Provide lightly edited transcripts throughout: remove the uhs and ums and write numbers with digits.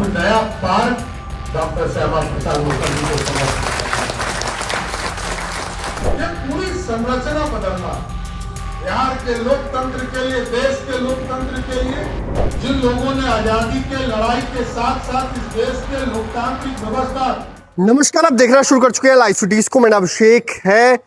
नया park doctor Shyama Prasad Mukherjee को समर्पित। ये पूरी संरचना बदलना बिहार के लोकतंत्र के लिए, देश के लोकतंत्र के लिए, जिन लोगों ने आजादी के लड़ाई के साथ साथ इस देश के लोकतांत्रिक व्यवस्था। नमस्कार, आप देखना शुरू कर चुके हैं लाइव सिटीज को। मेरा अभिषेक है।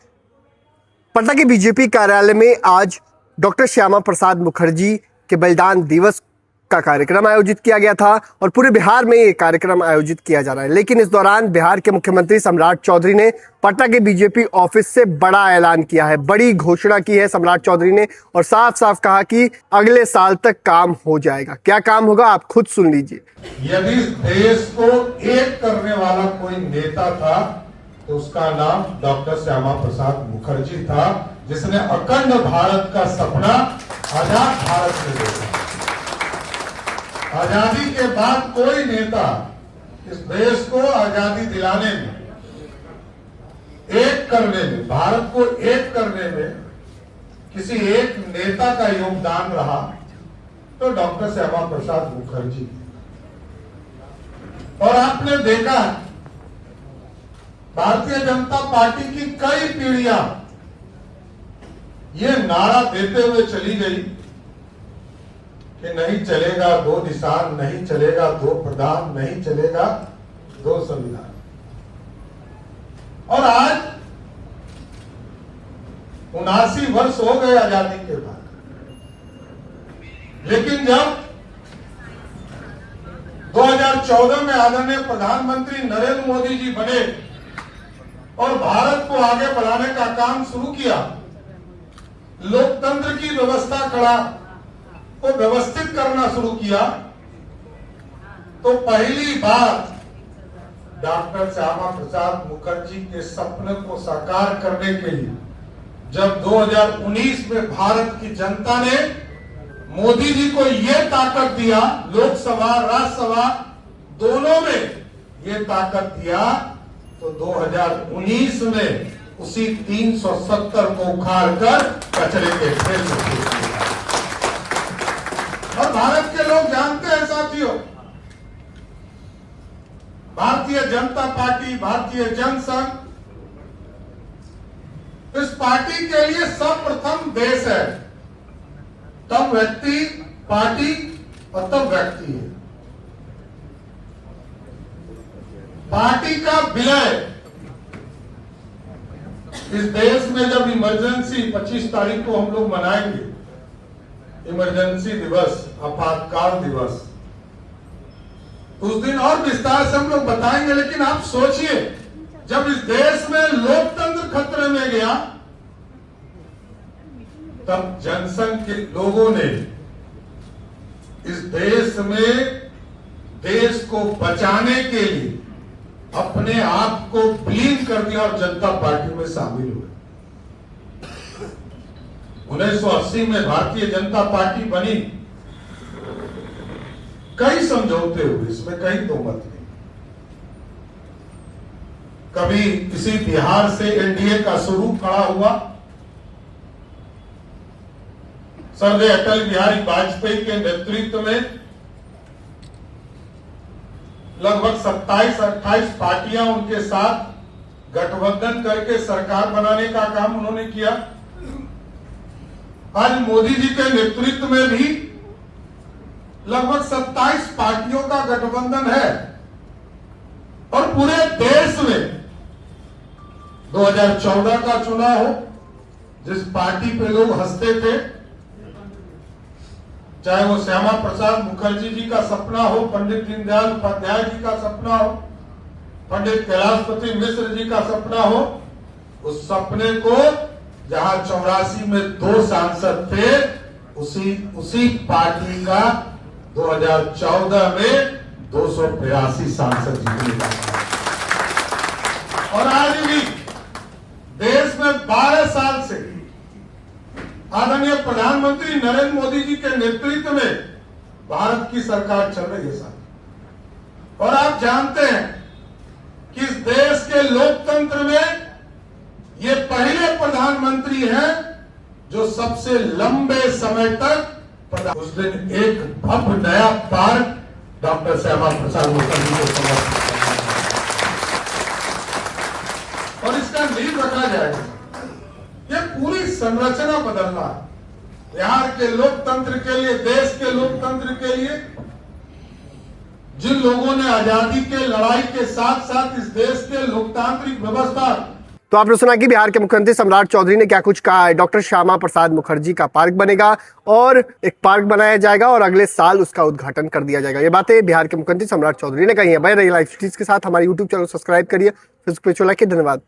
पटना के बीजेपी कार्यालय में आज डॉक्टर श्यामा प्रसाद मुखर्जी के बलिदान दिवस का कार्यक्रम आयोजित किया गया था और पूरे बिहार में ये कार्यक्रम आयोजित किया जा रहा है। लेकिन इस दौरान बिहार के मुख्यमंत्री सम्राट चौधरी ने पटना के बीजेपी ऑफिस से बड़ा ऐलान किया है, बड़ी घोषणा की है सम्राट चौधरी ने और साफ साफ कहा कि अगले साल तक काम हो जाएगा। क्या काम होगा, आप खुद सुन लीजिए। यदि देश को एक करने वाला कोई नेता था तो उसका नाम डॉक्टर श्यामा प्रसाद मुखर्जी था, जिसने अखंड भारत का सपना आजाद भारत में देखा। आजादी के बाद कोई नेता इस देश को आजादी दिलाने में, एक करने में, भारत को एक करने में किसी एक नेता का योगदान रहा तो डॉक्टर श्यामा प्रसाद मुखर्जी। और आपने देखा भारतीय जनता पार्टी की कई पीढ़ियां ये नारा देते हुए चली गई कि नहीं चलेगा दो निशान, नहीं चलेगा दो प्रधान, नहीं चलेगा दो संविधान। और आज 79 वर्ष हो गए आजादी के बाद, लेकिन जब 2014 में आदरणीय प्रधानमंत्री नरेंद्र मोदी जी बने और भारत को आगे बढ़ाने का काम शुरू किया, लोकतंत्र की व्यवस्था को व्यवस्थित करना शुरू किया, तो पहली बार डॉक्टर श्यामा प्रसाद मुखर्जी के सपने को साकार करने के लिए जब 2019 में भारत की जनता ने मोदी जी को ये ताकत दिया, लोकसभा राज्यसभा दोनों में ये ताकत दिया, तो 2019 में उसी 370 को उखाड़कर कचरे के ढेर में फेंक दिया। और भारत के लोग जानते हैं साथियों, भारतीय जनता पार्टी, भारतीय जनसंघ इस पार्टी के लिए सर्वप्रथम देश है, तब व्यक्ति, पार्टी और तब व्यक्ति है। पार्टी का विलय इस देश में जब इमरजेंसी 25 तारीख को हम लोग मनाएंगे, इमरजेंसी दिवस, आपातकाल दिवस, उस दिन और विस्तार से हम लोग बताएंगे। लेकिन आप सोचिए, जब इस देश में लोकतंत्र खतरे में गया, तब जनसंघ के लोगों ने इस देश में देश को बचाने के लिए अपने आप को विलीन कर दिया और जनता पार्टी में शामिल हुए। 1980 में भारतीय जनता पार्टी बनी, कई समझौते हुए, इसमें कहीं दो मत नहीं। कभी किसी बिहार से एनडीए का स्वरूप खड़ा हुआ, स्वर्गीय अटल बिहारी वाजपेयी के नेतृत्व में लगभग 27-28 पार्टियां उनके साथ गठबंधन करके सरकार बनाने का काम उन्होंने किया। आज मोदी जी के नेतृत्व में भी लगभग 27 पार्टियों का गठबंधन है और पूरे देश में 2014 का चुनाव हो, जिस पार्टी पे लोग हंसते थे, चाहे वो श्यामा प्रसाद मुखर्जी जी का सपना हो, पंडित दीनदयाल उपाध्याय जी का सपना हो, पंडित कैलाशपति मिश्र जी का सपना हो, उस सपने को जहां 84 में 2 सांसद थे, उसी पार्टी का 2014 में 282 सांसद जीतने। और आज भी देश में 12 साल से आदरणीय प्रधानमंत्री नरेंद्र मोदी जी के नेतृत्व में भारत की सरकार चल रही है साथ। और आप जानते हैं कि इस देश के लोकतंत्र में ये पहले प्रधानमंत्री हैं जो सबसे लंबे समय तक उस दिन एक भव्य नया पार्क डॉक्टर श्यामा प्रसाद मुखर्जी को समर्पित करना है। और इसका नींव रखा जाएगा। ये पूरी संरचना बदलना है बिहार के लोकतंत्र के लिए, देश के लोकतंत्र के लिए। जिन लोगों ने आजादी के लड़ाई के साथ साथ इस देश के लोकतांत्रिक व्यवस्था। तो आपने सुना कि बिहार के मुख्यमंत्री सम्राट चौधरी ने क्या कुछ कहा है। डॉक्टर श्यामा प्रसाद मुखर्जी का पार्क बनेगा और एक पार्क बनाया जाएगा और अगले साल उसका उद्घाटन कर दिया जाएगा। ये बातें बिहार के मुख्यमंत्री सम्राट चौधरी ने कही है। बने रहिए लाइव सिटीज के साथ। हमारे यूट्यूब चैनल सब्सक्राइब करिए, फेसबुक पेज को लाइक कीजिए। धन्यवाद।